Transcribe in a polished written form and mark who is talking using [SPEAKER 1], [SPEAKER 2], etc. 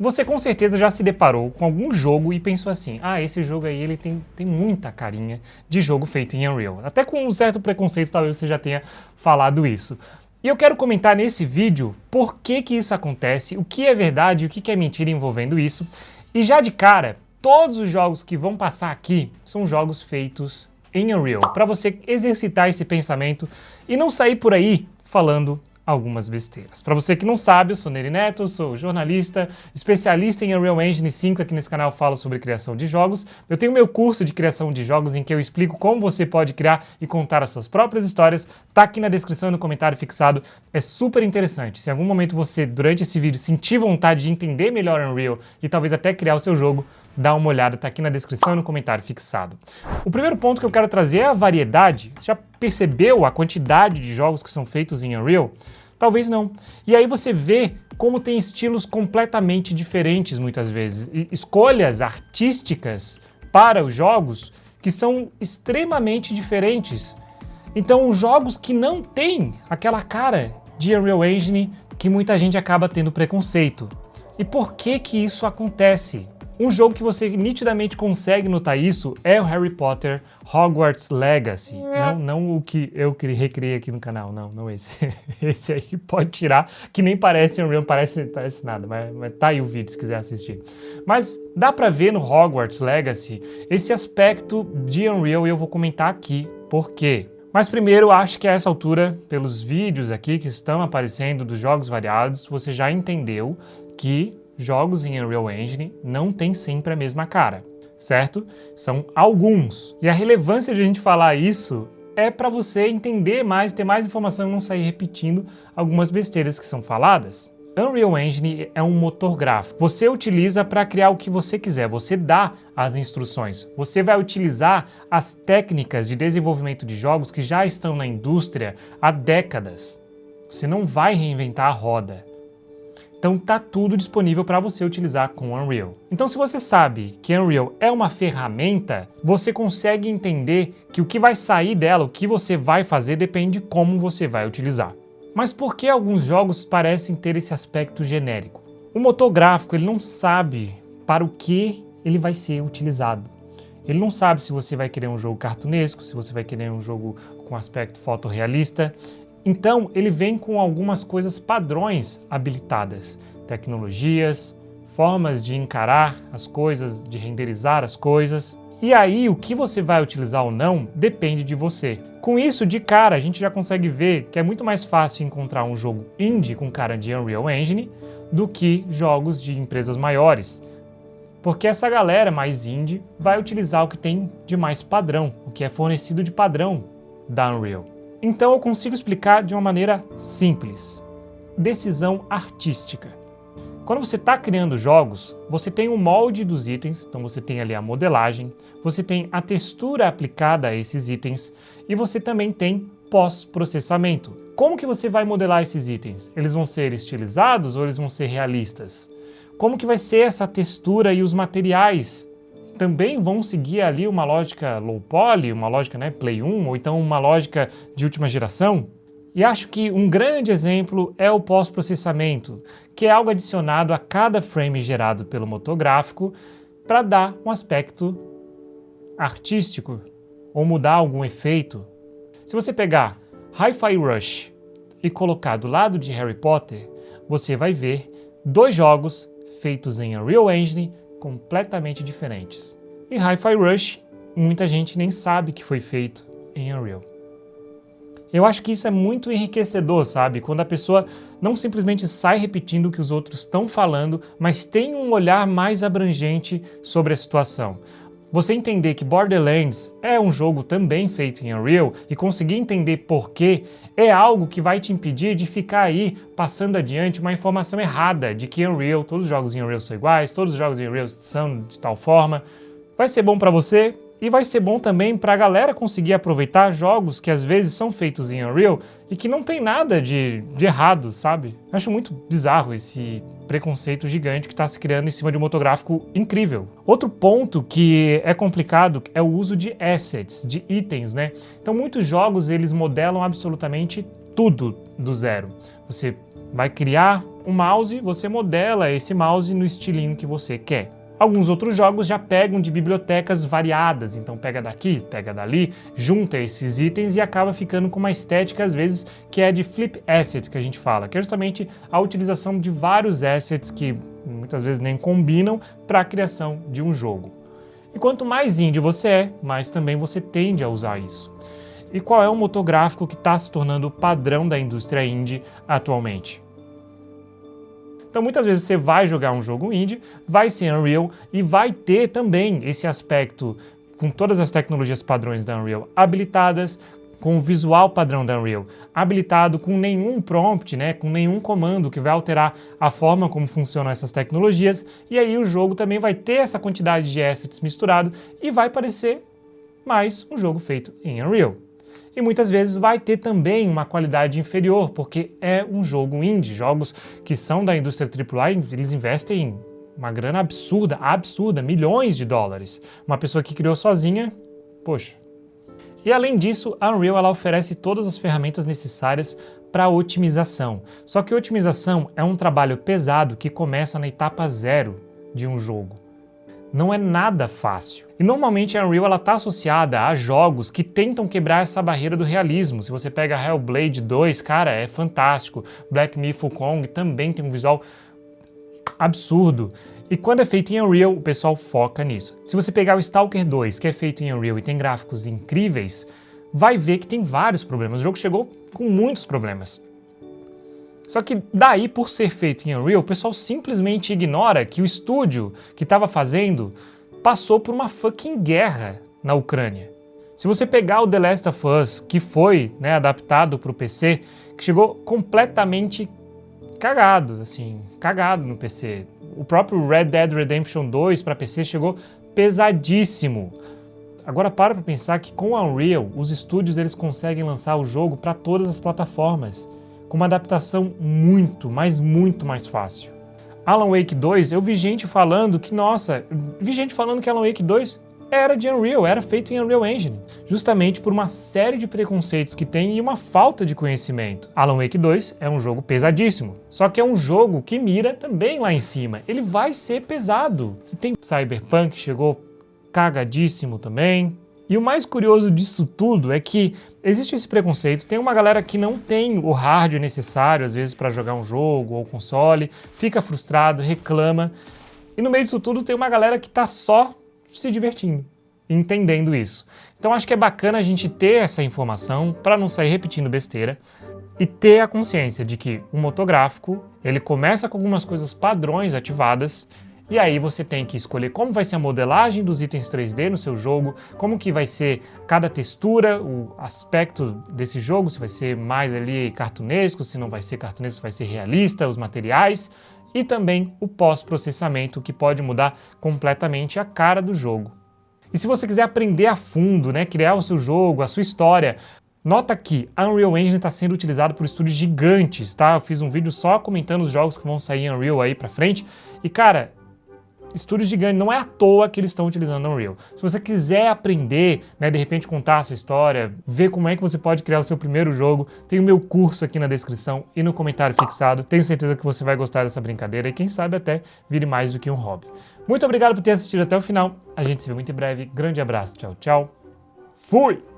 [SPEAKER 1] Você com certeza já se deparou com algum jogo e pensou assim, esse jogo aí ele tem muita carinha de jogo feito em Unreal. Até com um certo preconceito talvez você já tenha falado isso. E eu quero comentar nesse vídeo por que isso acontece, o que é verdade e o que é mentira envolvendo isso. E já de cara, todos os jogos que vão passar aqui são jogos feitos em Unreal, para você exercitar esse pensamento e não sair por aí falando algumas besteiras. Para você que não sabe, eu sou Nery Neto, sou jornalista, especialista em Unreal Engine 5, aqui nesse canal eu falo sobre criação de jogos. Eu tenho meu curso de criação de jogos em que eu explico como você pode criar e contar as suas próprias histórias, tá aqui na descrição e no comentário fixado, é super interessante. Se em algum momento você, durante esse vídeo, sentir vontade de entender melhor Unreal e talvez até criar o seu jogo, dá uma olhada, tá aqui na descrição e no comentário fixado. O primeiro ponto que eu quero trazer é a variedade. Você já percebeu a quantidade de jogos que são feitos em Unreal? Talvez não. E aí você vê como tem estilos completamente diferentes muitas vezes, e escolhas artísticas para os jogos que são extremamente diferentes. Então, jogos que não têm aquela cara de Unreal Engine que muita gente acaba tendo preconceito. E por que isso acontece? Um jogo que você nitidamente consegue notar isso é o Harry Potter Hogwarts Legacy. Não o que eu recriei aqui no canal, não esse. Esse aí pode tirar, que nem parece Unreal, parece nada, mas tá aí o vídeo se quiser assistir. Mas dá pra ver no Hogwarts Legacy esse aspecto de Unreal e eu vou comentar aqui por quê. Mas primeiro, acho que a essa altura, pelos vídeos aqui que estão aparecendo dos jogos variados, você já entendeu que jogos em Unreal Engine não tem sempre a mesma cara, certo? São alguns. E a relevância de a gente falar isso é para você entender mais, ter mais informação e não sair repetindo algumas besteiras que são faladas. Unreal Engine é um motor gráfico. Você utiliza para criar o que você quiser, você dá as instruções. Você vai utilizar as técnicas de desenvolvimento de jogos que já estão na indústria há décadas. Você não vai reinventar a roda. Então tá tudo disponível para você utilizar com Unreal. Então se você sabe que Unreal é uma ferramenta, você consegue entender que o que vai sair dela, o que você vai fazer, depende de como você vai utilizar. Mas por que alguns jogos parecem ter esse aspecto genérico? O motor gráfico ele não sabe para o que ele vai ser utilizado. Ele não sabe se você vai querer um jogo cartunesco, se você vai querer um jogo com aspecto fotorrealista. Então, ele vem com algumas coisas padrões habilitadas, tecnologias, formas de encarar as coisas, de renderizar as coisas. E aí, o que você vai utilizar ou não, depende de você. Com isso, de cara, a gente já consegue ver que é muito mais fácil encontrar um jogo indie com cara de Unreal Engine do que jogos de empresas maiores. Porque essa galera mais indie vai utilizar o que tem de mais padrão, o que é fornecido de padrão da Unreal. Então eu consigo explicar de uma maneira simples. Decisão artística. Quando você está criando jogos, você tem o molde dos itens, então você tem ali a modelagem, você tem a textura aplicada a esses itens e você também tem pós-processamento. Como que você vai modelar esses itens? Eles vão ser estilizados ou eles vão ser realistas? Como que vai ser essa textura e os materiais? Também vão seguir ali uma lógica low poly, uma lógica Play 1, ou então uma lógica de última geração. E acho que um grande exemplo é o pós-processamento, que é algo adicionado a cada frame gerado pelo motor gráfico para dar um aspecto artístico ou mudar algum efeito. Se você pegar Hi-Fi Rush e colocar do lado de Harry Potter, você vai ver dois jogos feitos em Unreal Engine completamente diferentes. E Hi-Fi Rush, muita gente nem sabe que foi feito em Unreal. Eu acho que isso é muito enriquecedor, sabe? Quando a pessoa não simplesmente sai repetindo o que os outros estão falando, mas tem um olhar mais abrangente sobre a situação. Você entender que Borderlands é um jogo também feito em Unreal e conseguir entender por quê é algo que vai te impedir de ficar aí passando adiante uma informação errada de que Unreal, todos os jogos em Unreal são iguais, todos os jogos em Unreal são de tal forma. Vai ser bom para você e vai ser bom também para a galera conseguir aproveitar jogos que às vezes são feitos em Unreal e que não tem nada de errado, sabe? Eu acho muito bizarro esse preconceito gigante que está se criando em cima de um motor gráfico incrível. Outro ponto que é complicado é o uso de assets, de itens, né? Então muitos jogos eles modelam absolutamente tudo do zero. Você vai criar um mouse, você modela esse mouse no estilinho que você quer. Alguns outros jogos já pegam de bibliotecas variadas, então pega daqui, pega dali, junta esses itens e acaba ficando com uma estética, às vezes, que é de flip assets, que a gente fala, que é justamente a utilização de vários assets que muitas vezes nem combinam para a criação de um jogo. E quanto mais indie você é, mais também você tende a usar isso. E qual é o motor gráfico que está se tornando o padrão da indústria indie atualmente? Então muitas vezes você vai jogar um jogo indie, vai ser Unreal e vai ter também esse aspecto com todas as tecnologias padrões da Unreal habilitadas, com o visual padrão da Unreal habilitado, com nenhum prompt, né, com nenhum comando que vai alterar a forma como funcionam essas tecnologias, e aí o jogo também vai ter essa quantidade de assets misturado e vai parecer mais um jogo feito em Unreal. E muitas vezes vai ter também uma qualidade inferior, porque é um jogo indie. Jogos que são da indústria AAA, eles investem uma grana absurda, milhões de dólares. Uma pessoa que criou sozinha, poxa. E além disso, a Unreal ela oferece todas as ferramentas necessárias para otimização. Só que otimização é um trabalho pesado que começa na etapa zero de um jogo. Não é nada fácil. E normalmente a Unreal está associada a jogos que tentam quebrar essa barreira do realismo. Se você pega Hellblade 2, cara, é fantástico. Black Myth: Wukong também tem um visual absurdo. E quando é feito em Unreal, o pessoal foca nisso. Se você pegar o Stalker 2, que é feito em Unreal e tem gráficos incríveis, vai ver que tem vários problemas. O jogo chegou com muitos problemas. Só que daí, por ser feito em Unreal, o pessoal simplesmente ignora que o estúdio que estava fazendo passou por uma fucking guerra na Ucrânia. Se você pegar o The Last of Us, que foi, né, adaptado para o PC, que chegou completamente cagado no PC. O próprio Red Dead Redemption 2 para PC chegou pesadíssimo. Agora para pensar que com a Unreal, os estúdios eles conseguem lançar o jogo para todas as plataformas, com uma adaptação muito mais fácil. Alan Wake 2, eu vi gente falando que, que Alan Wake 2 era de Unreal, era feito em Unreal Engine, justamente por uma série de preconceitos que tem e uma falta de conhecimento. Alan Wake 2 é um jogo pesadíssimo, só que é um jogo que mira também lá em cima, ele vai ser pesado. E tem Cyberpunk, chegou cagadíssimo também. E o mais curioso disso tudo é que existe esse preconceito, tem uma galera que não tem o hardware necessário, às vezes, para jogar um jogo ou console, fica frustrado, reclama, e no meio disso tudo tem uma galera que está só se divertindo, entendendo isso. Então acho que é bacana a gente ter essa informação para não sair repetindo besteira e ter a consciência de que o motor gráfico, ele começa com algumas coisas padrões ativadas. E aí você tem que escolher como vai ser a modelagem dos itens 3D no seu jogo, como que vai ser cada textura, o aspecto desse jogo, se vai ser mais ali cartunesco, se não vai ser cartunesco, se vai ser realista, os materiais, e também o pós-processamento, que pode mudar completamente a cara do jogo. E se você quiser aprender a fundo, né, criar o seu jogo, a sua história, nota que a Unreal Engine está sendo utilizado por estúdios gigantes, tá? Eu fiz um vídeo só comentando os jogos que vão sair em Unreal aí pra frente, e cara, estúdios gigantes, não é à toa que eles estão utilizando o Unreal. Se você quiser aprender, né, de repente contar a sua história, ver como é que você pode criar o seu primeiro jogo, tem o meu curso aqui na descrição e no comentário fixado. Tenho certeza que você vai gostar dessa brincadeira e quem sabe até vire mais do que um hobby. Muito obrigado por ter assistido até o final. A gente se vê muito em breve. Grande abraço. Tchau, tchau. Fui!